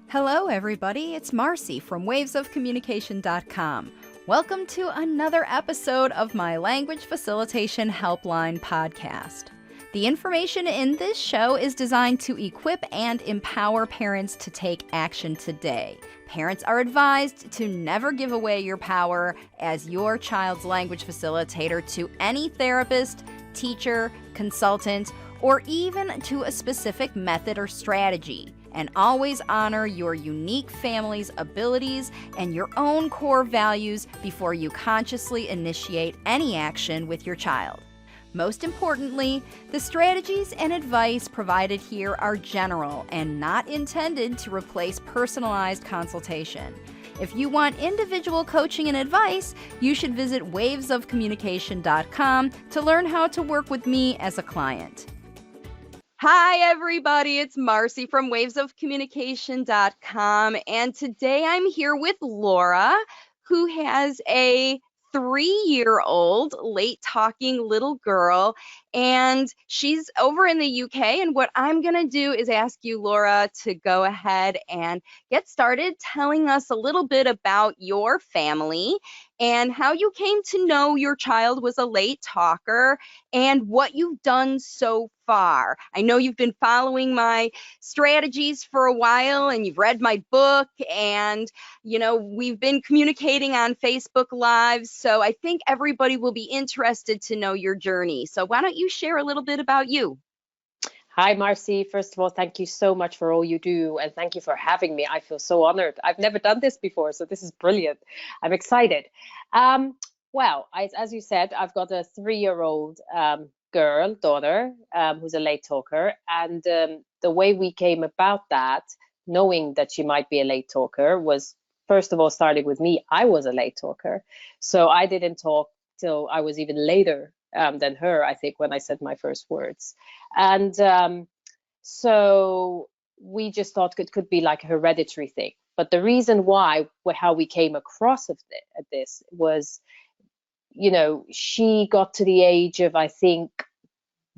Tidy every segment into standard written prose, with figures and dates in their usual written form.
Hello, everybody. It's Marcy from wavesofcommunication.com. Welcome to another episode of my Language Facilitation Helpline podcast. The information in this show is designed to equip and empower parents to take action today. Parents are advised to never give away your power as your child's language facilitator to any therapist, teacher, consultant, or even to a specific method or strategy. And always honor your unique family's abilities and your own core values before you consciously initiate any action with your child. Most importantly, the strategies and advice provided here are general and not intended to replace personalized consultation. If you want individual coaching and advice, you should visit wavesofcommunication.com to learn how to work with me as a client. Hi, everybody. It's Marcy from wavesofcommunication.com. And today I'm here with Laura, who has a 3-year-old late talking little girl, and she's over in the UK. And what I'm going to do is ask you, Laura, to go ahead and get started telling us a little bit about your family and how you came to know your child was a late talker and what you've done so far. I know you've been following my strategies for a while and you've read my book, and we've been communicating on Facebook Live, so I think everybody will be interested to know your journey. So why don't you share a little bit about you? Hi, Marcy. First of all, thank you so much for all you do, and thank you for having me. I feel so honored. I've never done this before, so this is brilliant. I'm excited. As you said, I've got a 3-year-old daughter, who's a late talker, and the way we came about that, knowing that she might be a late talker, was first of all starting with me. I was a late talker, so I didn't talk till I was even later than her, I think, when I said my first words. And so we just thought it could be like a hereditary thing. But the reason why, how we came across this was, she got to the age of, I think,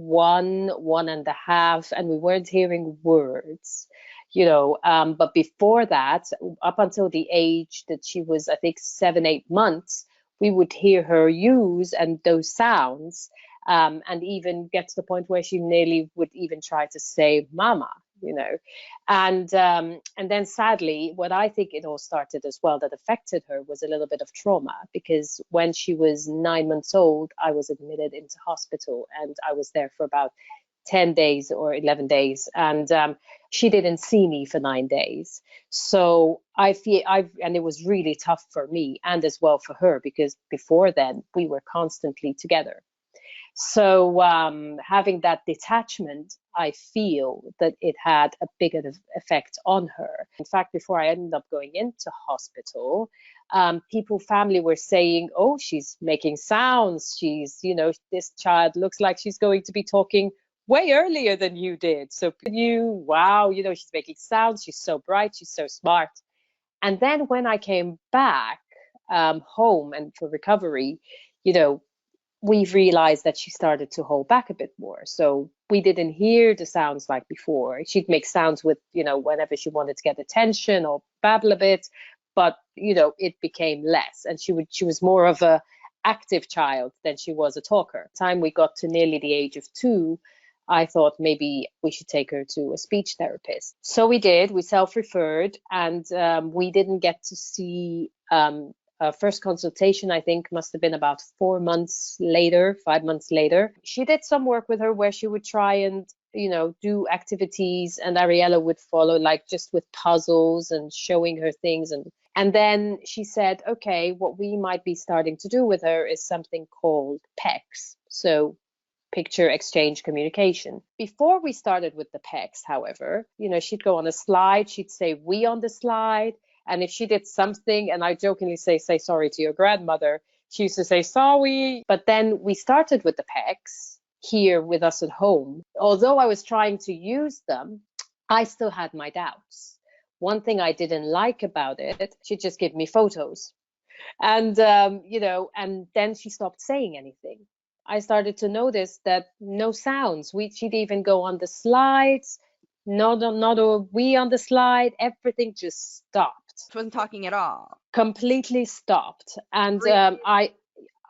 1.5, and we weren't hearing words, but before that, up until the age that she was, I think, 7-8 months, we would hear her use and those sounds, and even get to the point where she nearly would even try to say mama, and then sadly, what I think it all started as well that affected her was a little bit of trauma, because when she was 9 months old, I was admitted into hospital, and I was there for about 10 days or 11 days, and she didn't see me for 9 days. So and it was really tough for me and as well for her, because before then we were constantly together. So having that detachment, I feel that it had a bigger effect on her. In fact, before I ended up going into hospital, family were saying, oh, she's making sounds. She's, this child looks like she's going to be talking way earlier than you did. So wow, she's making sounds. She's so bright. She's so smart. And then when I came back home and for recovery, we've realized that she started to hold back a bit more. So we didn't hear the sounds like before. She'd make sounds with, whenever she wanted to get attention or babble a bit, but, it became less. And she was more of a active child than she was a talker. By the time we got to nearly the age of 2, I thought maybe we should take her to a speech therapist. So we did. We self-referred, and we didn't get to see first consultation, I think, must have been about 5 months later. She did some work with her where she would try and, do activities, and Ariella would follow, like just with puzzles and showing her things. And then she said, okay, what we might be starting to do with her is something called PECS. So picture exchange communication. Before we started with the PECS, however, she'd go on a slide, she'd say we on the slide. And if she did something, and I jokingly say sorry to your grandmother, she used to say sorry. But then we started with the PECS here with us at home. Although I was trying to use them, I still had my doubts. One thing I didn't like about it, she'd just give me photos. And, and then she stopped saying anything. I started to notice that no sounds. She'd even go on the slides, not a we on the slide. Everything just stopped, She wasn't talking at all. completely stopped. And Really?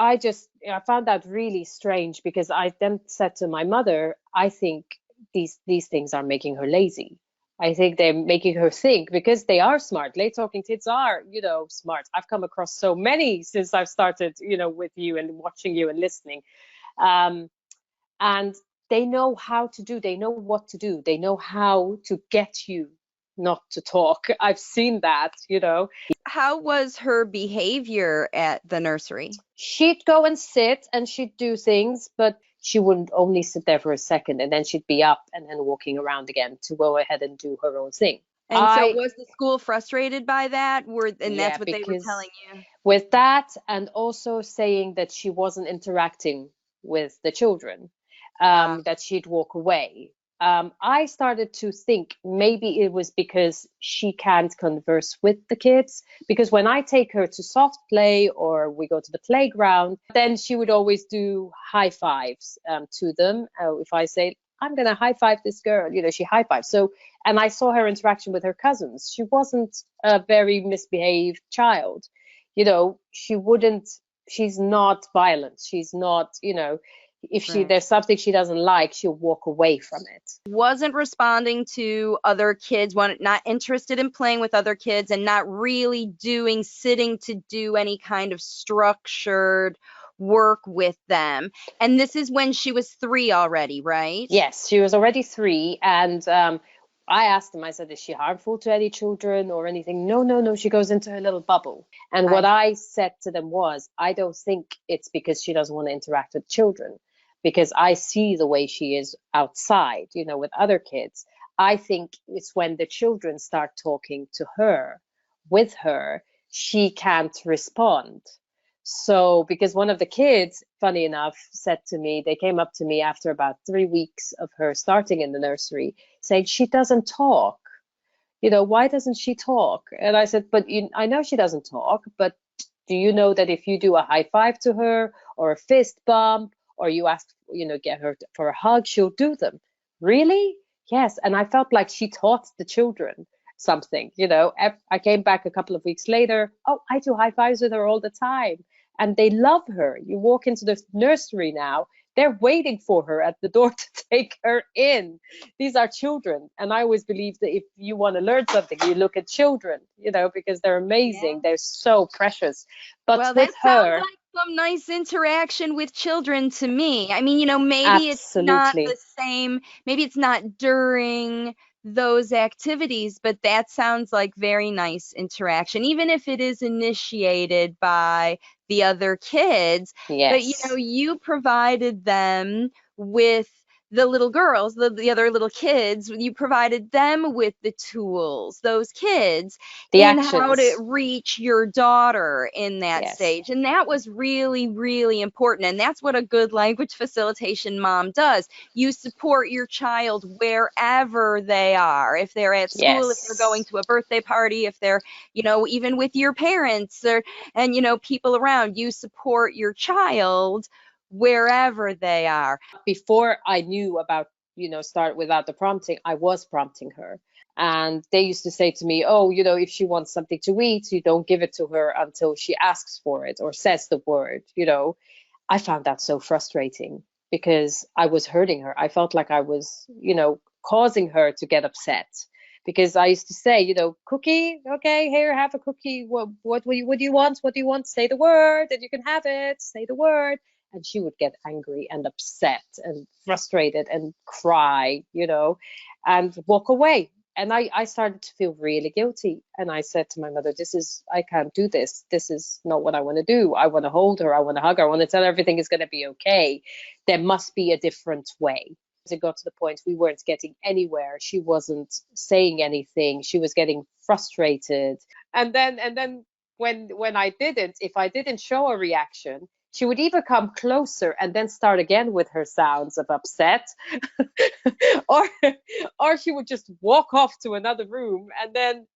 I found that really strange, because I then said to my mother, I think these things are making her lazy. I think they're making her think, because they are smart. Late talking kids are, smart. I've come across so many since I've started, with you and watching you and listening. Um, and they know how to do, they know what to do, they know how to get you not to talk. I've seen that. How was her behavior at the nursery? She'd go and sit and she'd do things, but she wouldn't only sit there for a second and then she'd be up and then walking around again to go ahead and do her own thing. And so was the school frustrated by that? And Yeah, that's what they were because telling you? with that, and also saying that she wasn't interacting with the children, that she'd walk away. I started to think maybe it was because she can't converse with the kids. Because when I take her to soft play or we go to the playground, then she would always do high fives to them. If I say, I'm going to high five this girl, she high fives. So, and I saw her interaction with her cousins. She wasn't a very misbehaved child. She wouldn't, she's not violent. She's not, if Right. there's something she doesn't like, she'll walk away from it. Wasn't responding to other kids, not interested in playing with other kids, and not really sitting to do any kind of structured work with them. And this is when she was 3 already, right? Yes, she was already 3. And I asked them, I said, is she harmful to any children or anything? No, no, no. She goes into her little bubble. And what I said to them was, I don't think it's because she doesn't want to interact with children, because I see the way she is outside, with other kids. I think it's when the children start talking to her, with her, she can't respond. So, because one of the kids, funny enough, said to me, they came up to me after about 3 weeks of her starting in the nursery, saying, she doesn't talk. Why doesn't she talk? And I said, but I know she doesn't talk, but do you know that if you do a high five to her or a fist bump, or you ask, get her for a hug, she'll do them. Really? Yes. And I felt like she taught the children something. I came back a couple of weeks later. Oh, I do high fives with her all the time. And they love her. You walk into the nursery now, they're waiting for her at the door to take her in. These are children. And I always believe that if you want to learn something, you look at children, because they're amazing. Yeah. They're so precious. But well, with that her, sounds like some nice interaction with children to me. I mean, maybe absolutely. It's not the same. Maybe it's not during those activities, but that sounds like very nice interaction, even if it is initiated by the other kids. Yes. But you provided them with the little girls, the other little kids, you provided them with the tools, those kids, in how to reach your daughter in that stage. And that was really, really important. And that's what a good language facilitation mom does. You support your child wherever they are. If they're at school, if they're going to a birthday party, if they're, even with your parents and people around, you support your child wherever they are. Before I knew about, start without the prompting, I was prompting her. And they used to say to me, oh, if she wants something to eat, you don't give it to her until she asks for it or says the word. I found that so frustrating, because I was hurting her. I felt like I was, causing her to get upset. Because I used to say, cookie, okay, here, have a cookie. What do you want? What do you want? Say the word and you can have it. Say the word. And she would get angry and upset and frustrated and cry, and walk away. And I started to feel really guilty. And I said to my mother, I can't do this. This is not what I want to do. I want to hold her. I want to hug her. I want to tell her everything is going to be okay. There must be a different way. It got to the point we weren't getting anywhere. She wasn't saying anything. She was getting frustrated. And then when if I didn't show a reaction, she would either come closer and then start again with her sounds of upset, or she would just walk off to another room and then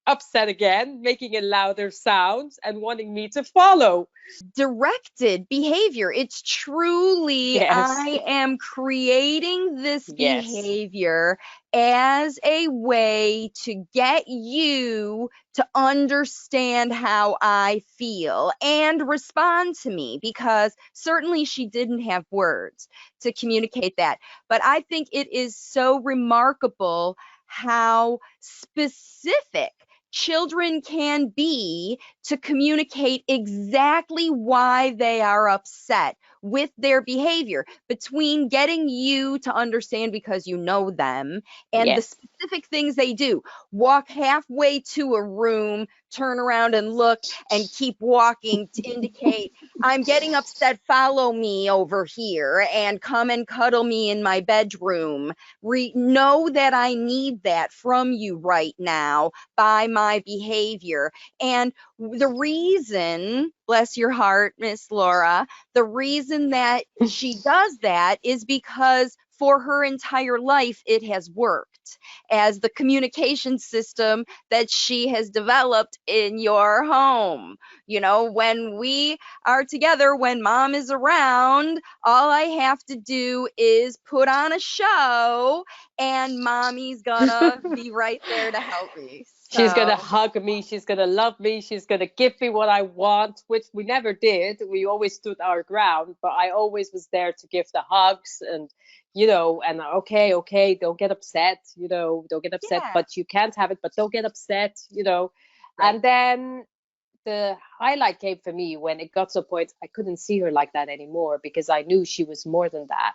upset again, making a louder sound and wanting me to follow. Directed behavior. It's truly, Yes. I am creating this Yes. behavior as a way to get you to understand how I feel and respond to me, because certainly she didn't have words to communicate that. But I think it is so remarkable how specific children can be to communicate exactly why they are upset with their behavior, between getting you to understand because you know them and the Yes. specific things they do. Walk halfway to a room, turn around and look, and keep walking to indicate I'm getting upset, follow me over here and come and cuddle me in my bedroom. Know that I need that from you right now by my behavior. And the reason, bless your heart, Miss Laura, the reason that she does that is because for her entire life it has worked as the communication system that she has developed in your home. You know, when we are together, when mom is around, all I have to do is put on a show and mommy's gonna be right there to help me. She's going to So, hug me. She's going to love me. She's going to give me what I want, which we never did. We always stood our ground, but I always was there to give the hugs and, and okay, don't get upset, don't get upset, yeah, but you can't have it, but don't get upset. right. And then the highlight came for me when it got to a point I couldn't see her like that anymore, because I knew she was more than that.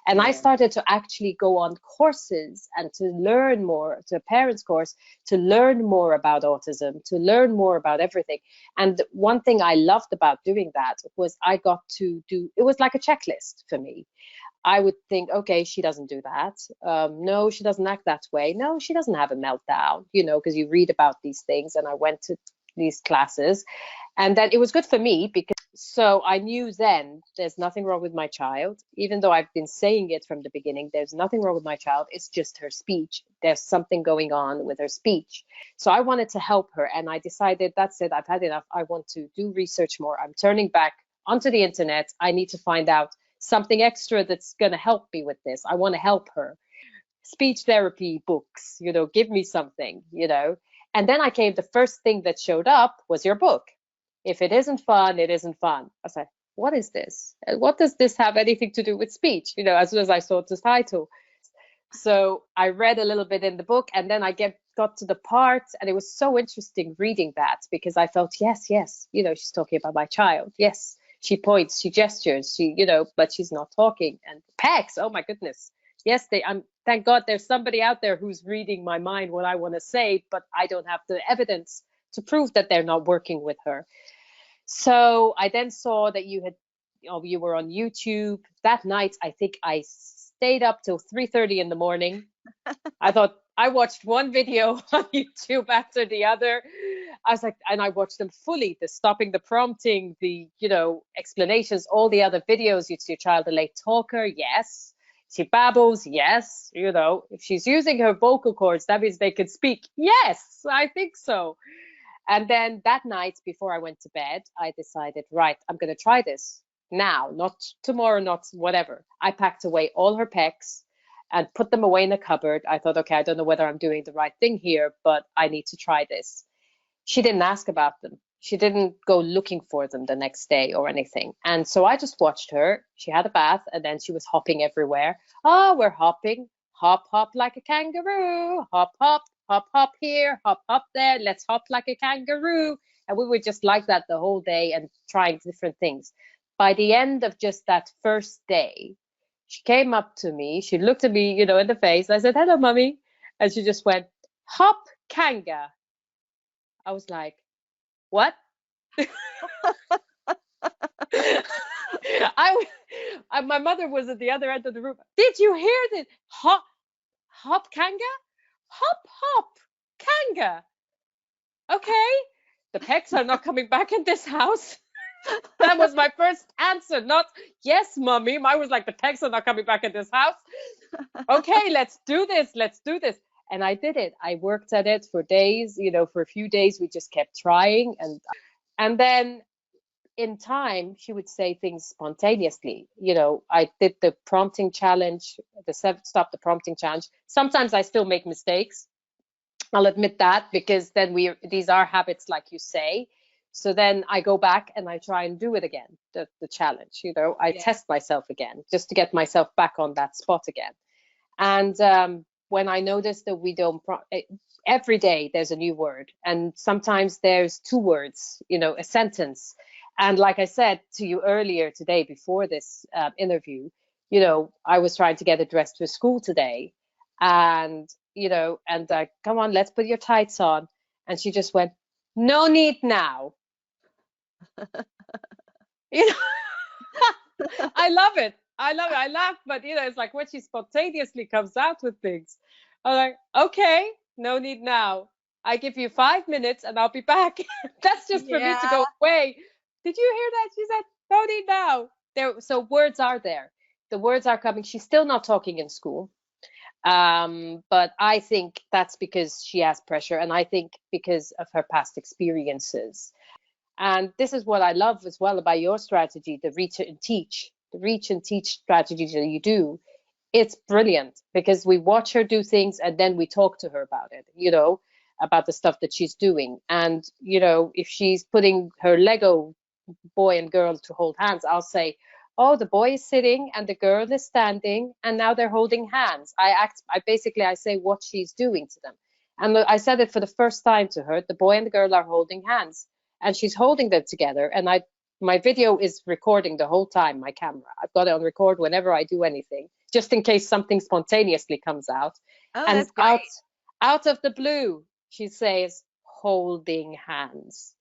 And I Yeah. started to actually go on courses and to learn more, to a parents course, to learn more about autism, to learn more about everything. And one thing I loved about doing that was I got to do, it was like a checklist for me. I would think, okay, she doesn't do that. No, she doesn't act that way. No, she doesn't have a meltdown, because you read about these things. And I went to these classes, and then it was good for me, because so I knew then there's nothing wrong with my child, even though I've been saying it from the beginning. There's nothing wrong with my child. It's just her speech. There's something going on with her speech. So I wanted to help her, and I decided, that's it. I've had enough. I want to do research more. I'm turning back onto the internet. I need to find out something extra that's going to help me with this. I want to help her. Speech therapy books, give me something. And then the first thing that showed up was your book. If it isn't fun, it isn't fun. I was like, what is this? What does this have anything to do with speech? As soon as I saw the title. So I read a little bit in the book, and then I got to the part, and it was so interesting reading that, because I felt, yes, she's talking about my child. Yes, she points, she gestures, but she's not talking. And pecs, oh my goodness. Yes, thank God there's somebody out there who's reading my mind, what I want to say, but I don't have the evidence to prove that they're not working with her. So I then saw that you were on YouTube that night. I think I stayed up till 3:30 in the morning. I thought, I watched one video on YouTube after the other. I was like, and I watched them fully, the stopping, the prompting, the, explanations, all the other videos. Is your child a late talker? Yes. She babbles? Yes. If she's using her vocal cords, that means they can speak. Yes, I think so. And then that night before I went to bed, I decided, right, I'm going to try this now, not tomorrow, not whatever. I packed away all her pecs and put them away in a cupboard. I thought, okay, I don't know whether I'm doing the right thing here, but I need to try this. She didn't ask about them. She didn't go looking for them the next day or anything. And so I just watched her. She had a bath, and then she was hopping everywhere. Oh, we're hopping. Hop, hop like a kangaroo. Hop, hop, hop, hop here. Hop, hop there. Let's hop like a kangaroo. And we were just like that the whole day and trying different things. By the end of just that first day, she came up to me. She looked at me, in the face. I said, hello, mummy. And she just went, hop, kanga. I was like, what? My mother was at the other end of the room. Did you hear this? Hop, hop, kanga? Hop, hop, kanga. Okay. The pecs are not coming back in this house. That was my first answer, not yes, mummy. Mine was like, the pecs are not coming back in this house. Okay, let's do this. Let's do this. And I did it. I worked at it for days, for a few days. We just kept trying. And then in time, she would say things spontaneously. I did the prompting challenge, stop the prompting challenge. Sometimes I still make mistakes. I'll admit that, because then these are habits, like you say. So then I go back and I try and do it again, the challenge. I test myself again just to get myself back on that spot again. And when I notice that we don't, every day there's a new word, and sometimes there's two words, a sentence. And like I said to you earlier today, before this interview, I was trying to get her dressed for school today, and come on, let's put your tights on, and she just went, no need now. you know I love it. I love it. I laugh, but it's like when she spontaneously comes out with things. I'm like, okay, no need now. I give you 5 minutes and I'll be back. That's just for me to go away. Did you hear that? She said, no need now. So words are there. The words are coming. She's still not talking in school. But I think that's because she has pressure, and I think because of her past experiences. And this is what I love as well about your strategy, the reach and teach strategy that you do. It's brilliant, because we watch her do things and then we talk to her about it, about the stuff that she's doing. And, if she's putting her Lego boy and girl to hold hands, I'll say, oh, the boy is sitting and the girl is standing, and now they're holding hands. I say what she's doing to them. And I said it for the first time to her. The boy and the girl are holding hands, and she's holding them together. And my video is recording the whole time, my camera. I've got it on record whenever I do anything, just in case something spontaneously comes out. Oh, and that's great. out of the blue, she says, holding hands.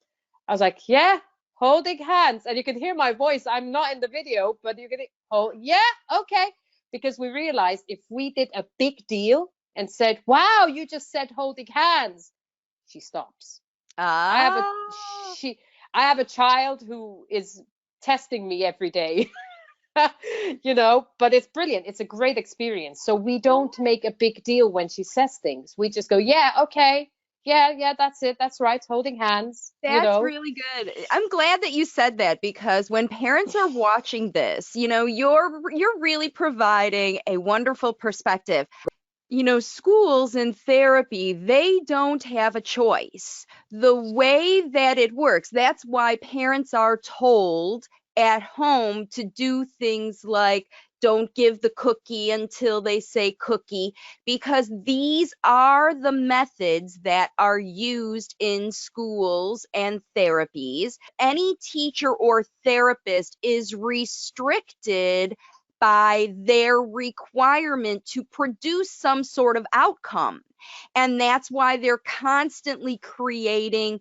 I was like, yeah, holding hands. And you can hear my voice. I'm not in the video, but you can, oh, yeah, okay. Because we realized if we did a big deal and said, wow, you just said holding hands, she stops. I have a child who is testing me every day, but it's brilliant. It's a great experience. So we don't make a big deal when she says things. We just go, yeah, okay. Yeah, that's it. That's right. Holding hands. That's really good. I'm glad that you said that, because when parents are watching this, you're really providing a wonderful perspective. Schools and therapy, they don't have a choice. The way that it works, that's why parents are told at home to do things like don't give the cookie until they say cookie, because these are the methods that are used in schools and therapies. Any teacher or therapist is restricted by their requirement to produce some sort of outcome. And that's why they're constantly creating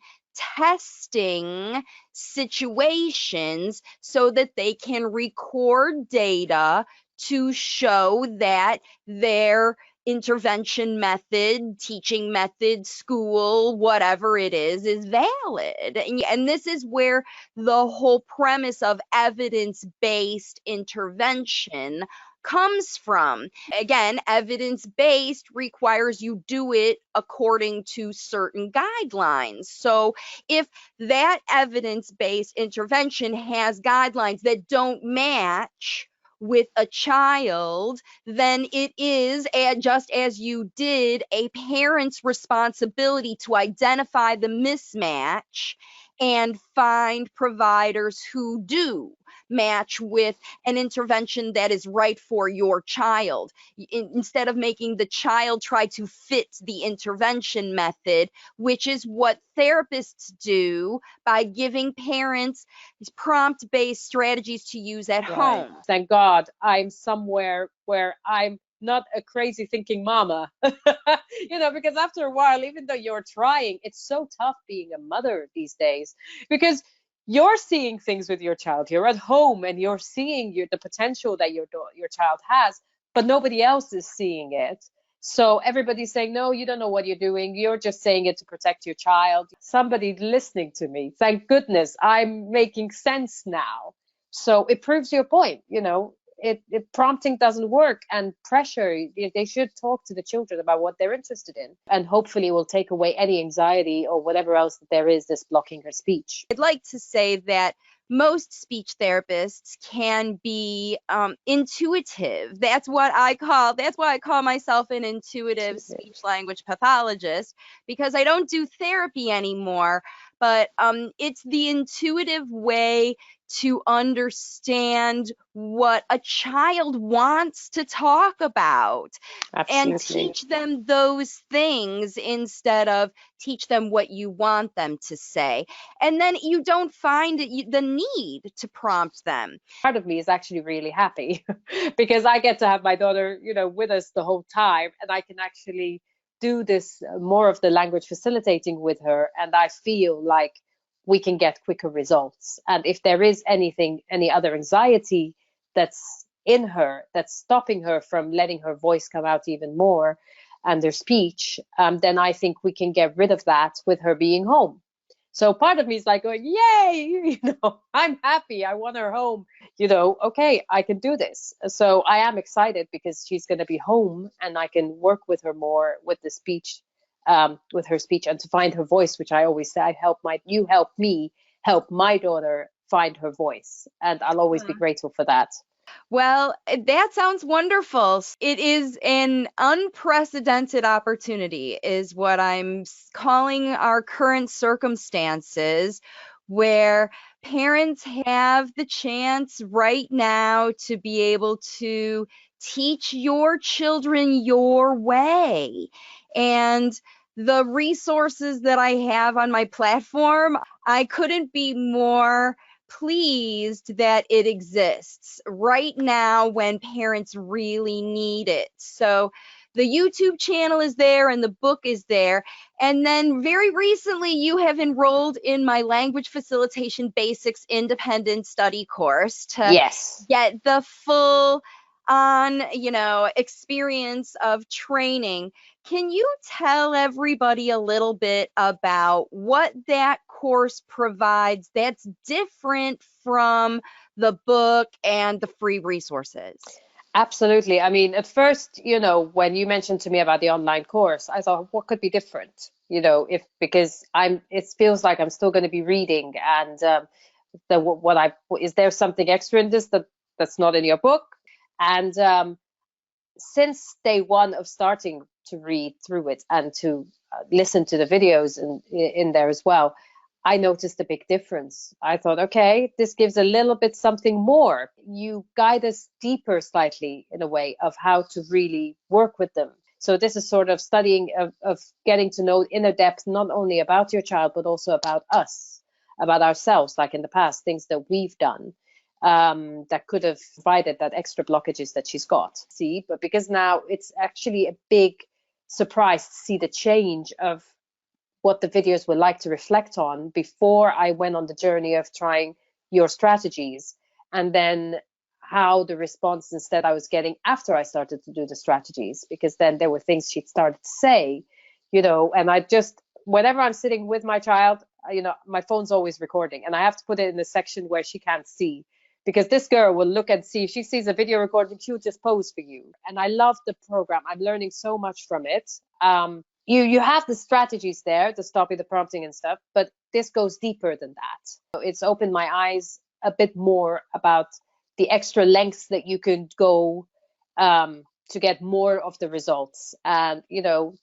testing situations so that they can record data to show that their intervention method, teaching method, school, whatever it is valid. And this is where the whole premise of evidence-based intervention comes from. Again, evidence-based requires you do it according to certain guidelines. So if that evidence-based intervention has guidelines that don't match with a child, then it is, just as you did, a parent's responsibility to identify the mismatch and find providers who do match with an intervention that is right for your child. Instead of making the child try to fit the intervention method, which is what therapists do by giving parents prompt-based strategies to use at home. Thank God I'm somewhere where I'm not a crazy thinking mama, because after a while, even though you're trying, it's so tough being a mother these days, because you're seeing things with your child. You're at home and you're seeing the potential that your child has, but nobody else is seeing it. So everybody's saying, no, you don't know what you're doing. You're just saying it to protect your child. Somebody listening to me. Thank goodness I'm making sense now. So it proves your point, prompting doesn't work, and pressure, they should talk to the children about what they're interested in, and hopefully it will take away any anxiety or whatever else that there is that's blocking her speech. I'd like to say that most speech therapists can be intuitive. That's why I call myself an intuitive speech language pathologist, because I don't do therapy anymore, but it's the intuitive way to understand what a child wants to talk about. Absolutely. And teach them those things instead of teach them what you want them to say. And then you don't find the need to prompt them. Part of me is actually really happy because I get to have my daughter, with us the whole time, and I can actually do this more of the language facilitating with her, and I feel like we can get quicker results. And if there is any other anxiety that's in her, that's stopping her from letting her voice come out even more and her speech, then I think we can get rid of that with her being home. So part of me is like going, yay, I'm happy. I want her home. Okay, I can do this. So I am excited because she's going to be home and I can work with her more with the speech, with her speech, and to find her voice, which I always say, you help me help my daughter find her voice. And I'll always be grateful for that. Well, that sounds wonderful. It is an unprecedented opportunity, is what I'm calling our current circumstances, where parents have the chance right now to be able to teach your children your way. And the resources that I have on my platform, I couldn't be more pleased that it exists right now when parents really need it. So the YouTube channel is there and the book is there. And then very recently you have enrolled in my Language Facilitation Basics Independent Study course to get the full experience of training. Can you tell everybody a little bit about what that course provides that's different from the book and the free resources? Absolutely. I mean, at first, when you mentioned to me about the online course, I thought, what could be different? Because it feels like I'm still going to be reading, and is there something extra in this that's not in your book? And since day one of starting to read through it and to listen to the videos in there as well, I noticed a big difference. I thought, okay, this gives a little bit something more. You guide us deeper slightly in a way of how to really work with them. So this is sort of studying of getting to know in a depth, not only about your child, but also about us, about ourselves, like in the past, things that we've done. That could have provided that extra blockages that she's got. But because now it's actually a big surprise to see the change of what the videos were like to reflect on before I went on the journey of trying your strategies, and then how the response instead I was getting after I started to do the strategies, because then there were things she'd started to say, and I just, whenever I'm sitting with my child, my phone's always recording, and I have to put it in a section where she can't see. Because this girl will look and see, if she sees a video recording, she'll just pose for you. And I love the program. I'm learning so much from it. You have the strategies there, the stopping, the prompting and stuff, but this goes deeper than that. So it's opened my eyes a bit more about the extra lengths that you can go to get more of the results, and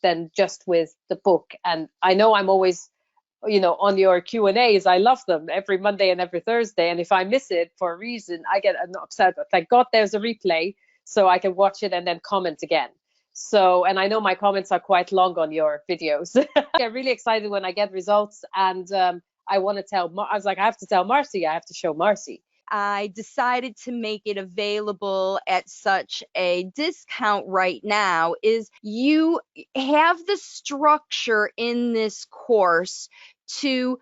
than just with the book. And I know I'm always on your Q&As, I love them every Monday and every Thursday. And if I miss it for a reason, I get upset. But thank God there's a replay so I can watch it and then comment again. So, and I know my comments are quite long on your videos. I get really excited when I get results, and I want to I was like, I have to tell Marcy, I have to show Marcy. I decided to make it available at such a discount right now is you have the structure in this course to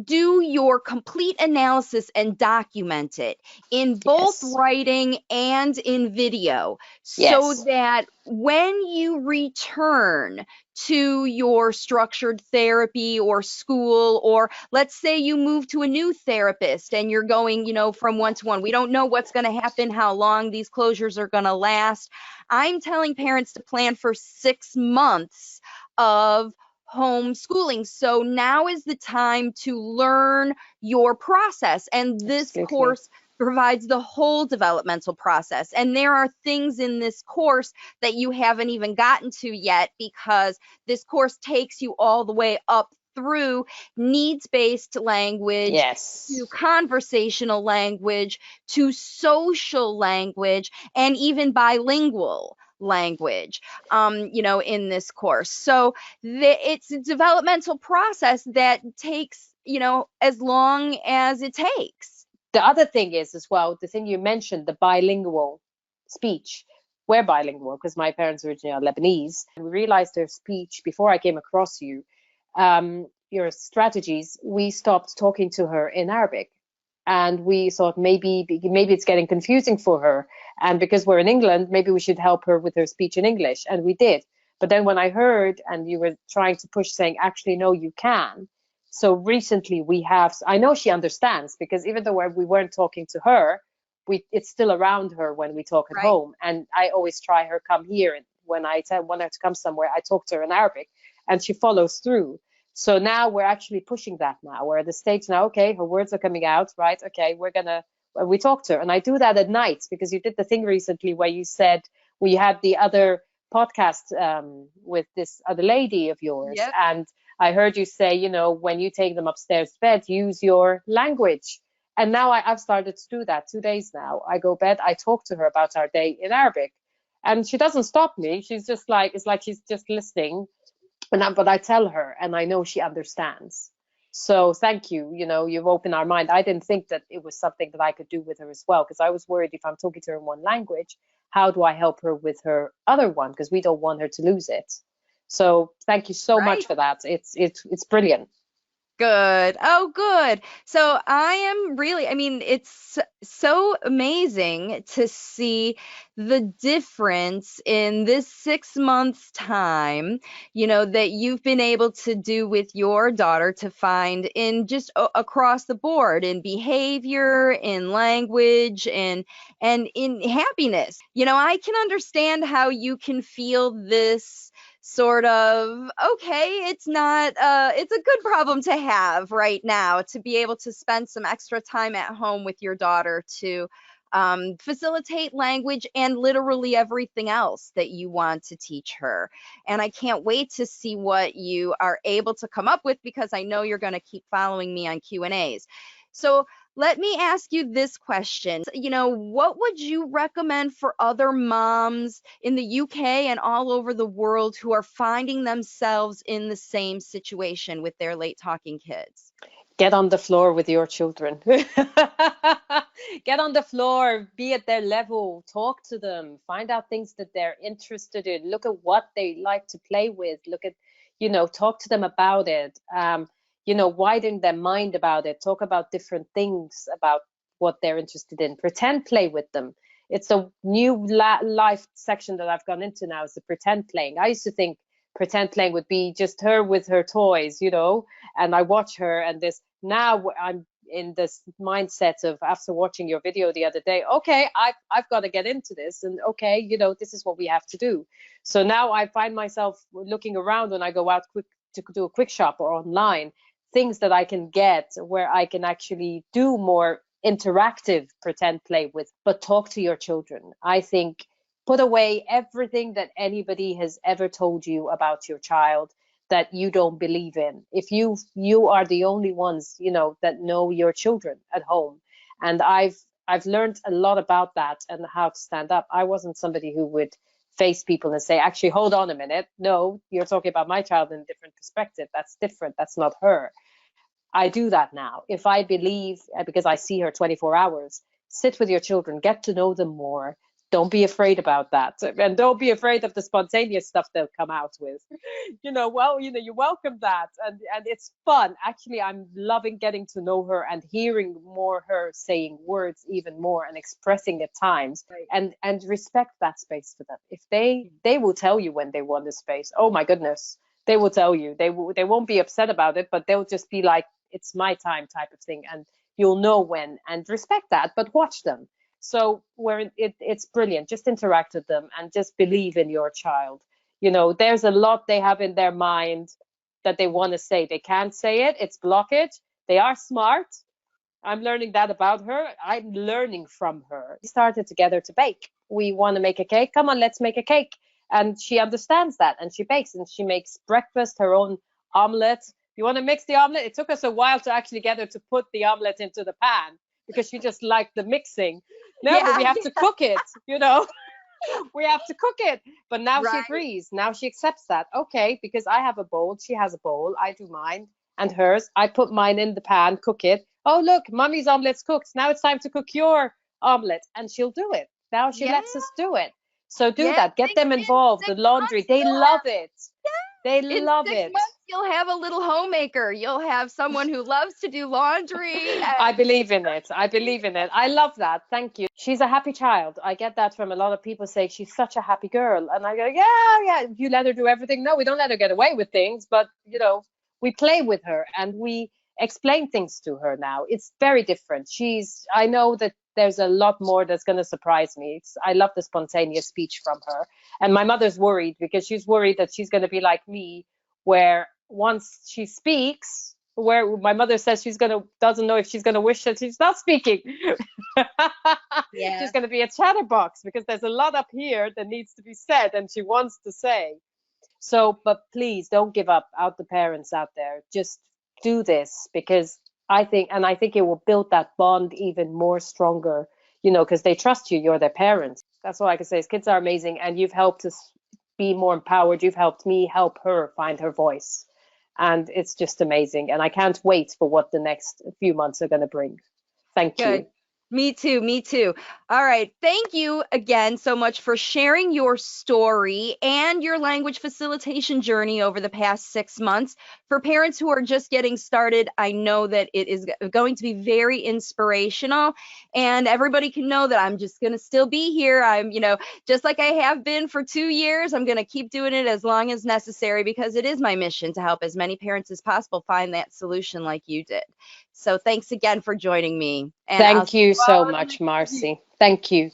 do your complete analysis and document it in both Yes. writing and in video, so Yes. that when you return to your structured therapy or school, or let's say you move to a new therapist and you're going, from one to one, we don't know what's going to happen, how long these closures are going to last. I'm telling parents to plan for 6 months of homeschooling. So now is the time to learn your process. And this Absolutely. course provides the whole developmental process. And there are things in this course that you haven't even gotten to yet, because this course takes you all the way up through needs-based language, Yes. to conversational language, to social language, and even bilingual language, in this course. So it's a developmental process that takes, as long as it takes. The other thing is as well, the thing you mentioned, the bilingual speech. We're bilingual because my parents originally are Lebanese. And we realized their speech before I came across you, your strategies. We stopped talking to her in Arabic, and we thought maybe it's getting confusing for her. And because we're in England, maybe we should help her with her speech in English, and we did. But then when I heard, and you were trying to push, saying, actually, no, you can. So recently we have, I know she understands, because even though we weren't talking to her, it's still around her when we talk at Right. home. And I always try her come here. And when I want her to come somewhere, I talk to her in Arabic, and she follows through. So now we're actually pushing that now. We're at the stage now, okay, her words are coming out, right? Okay, we talk to her. And I do that at night, because you did the thing recently where you said, we had the other podcast with this other lady of yours. Yep. And I heard you say, when you take them upstairs to bed, use your language. And now I've started to do that 2 days now. I go bed, I talk to her about our day in Arabic. And she doesn't stop me. She's just like, it's like she's just listening. But I tell her, and I know she understands. So thank you. You've opened our mind. I didn't think that it was something that I could do with her as well, because I was worried, if I'm talking to her in one language, how do I help her with her other one? Because we don't want her to lose it. So thank you so much Right. for that. It's brilliant. Good. Oh, good. So I am really, it's so amazing to see the difference in this 6 months time, that you've been able to do with your daughter, to find in just across the board, in behavior, in language, and in happiness. I can understand how you can feel this sort of, okay, it's a good problem to have right now, to be able to spend some extra time at home with your daughter, to facilitate language and literally everything else that you want to teach her. And I can't wait to see what you are able to come up with, because I know you're going to keep following me on Q&As. So let me ask you this question. What would you recommend for other moms in the UK and all over the world who are finding themselves in the same situation with their late talking kids? Get on the floor with your children. Get on the floor, be at their level, talk to them, find out things that they're interested in, look at what they like to play with, talk to them about it, widen their mind about it, talk about different things about what they're interested in, pretend play with them. It's a new life section that I've gone into now, is the pretend playing. I used to think pretend playing would be just her with her toys, and I watch her, and this, now I'm in this mindset of, after watching your video the other day, okay, I've got to get into this, and okay, this is what we have to do. So now I find myself looking around when I go out quick to do a quick shop or online, things that I can get where I can actually do more interactive pretend play with. But talk to your children. I think, put away everything that anybody has ever told you about your child that you don't believe in. If you are the only ones, that know your children at home. And I've learned a lot about that and how to stand up. I wasn't somebody who would face people and say, actually, hold on a minute, no, you're talking about my child in a different perspective, that's different, that's not her. I do that now. If I believe, because I see her 24 hours, sit with your children, get to know them more, Don't be afraid about that. And don't be afraid of the spontaneous stuff they'll come out with. You welcome that. And it's fun. Actually, I'm loving getting to know her and hearing more her saying words even more and expressing at times. Right. And respect that space for them. If they will tell you when they want a space. Oh my goodness. They will tell you. They won't be upset about it, but they'll just be like, it's my time type of thing. And you'll know when, and respect that, but watch them. So it's brilliant. Just interact with them and just believe in your child. There's a lot they have in their mind that they want to say. They can't say it. It's blockage. They are smart. I'm learning that about her. I'm learning from her. We started together to bake. We want to make a cake. Come on, let's make a cake. And she understands that, and she bakes, and she makes breakfast, her own omelet. You want to mix the omelet? It took us a while to actually get her to put the omelet into the pan because she just liked the mixing. No, but we have to cook it, we have to cook it. But now she agrees. Now she accepts that. Okay, because I have a bowl, she has a bowl, I do mine and hers. I put mine in the pan, cook it. Oh, look, mommy's omelet's cooked. Now it's time to cook your omelet. And she'll do it. Now she lets us do it. So do that. Get them involved. The laundry. They love it. They love it. In 6 months, you'll have a little homemaker. You'll have someone who loves to do laundry. I believe in it. I love that. Thank you. She's a happy child. I get that from a lot of people say she's such a happy girl. And I go, yeah. You let her do everything. No, we don't let her get away with things. But, we play with her and we explain things to her now. It's very different. I know that there's a lot more that's going to surprise me. I love the spontaneous speech from her. And my mother's worried because she's worried that she's going to be like me, where once she speaks, where my mother says doesn't know if she's going to wish that she's not speaking. She's going to be a chatterbox because there's a lot up here that needs to be said and she wants to say. So, but please don't give up, the parents out there. Just do this because I think it will build that bond even more stronger, because they trust you. You're their parents. That's all I can say is kids are amazing. And you've helped us be more empowered. You've helped me help her find her voice. And it's just amazing. And I can't wait for what the next few months are going to bring. Thank you. Me too. All right. Thank you again so much for sharing your story and your language facilitation journey over the past 6 months. For parents who are just getting started, I know that it is going to be very inspirational, and everybody can know that I'm just going to still be here. I'm, just like I have been for 2 years, I'm going to keep doing it as long as necessary because it is my mission to help as many parents as possible find that solution like you did. So thanks again for joining me. And thank you so much, Marcy. Thank you.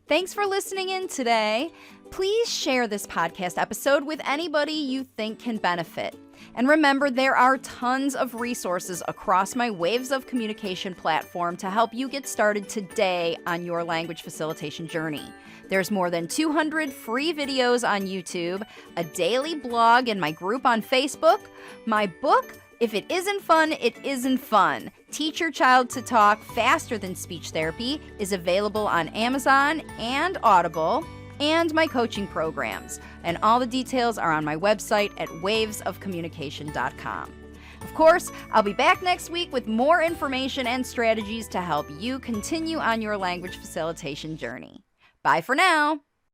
Thanks for listening in today. Please share this podcast episode with anybody you think can benefit. And remember, there are tons of resources across my Waves of Communication platform to help you get started today on your language facilitation journey. There's more than 200 free videos on YouTube, a daily blog in my group on Facebook, my book, If It Isn't Fun, It Isn't Fun. Teach Your Child to Talk Faster Than Speech Therapy is available on Amazon and Audible, and my coaching programs. And all the details are on my website at wavesofcommunication.com. Of course, I'll be back next week with more information and strategies to help you continue on your language facilitation journey. Bye for now.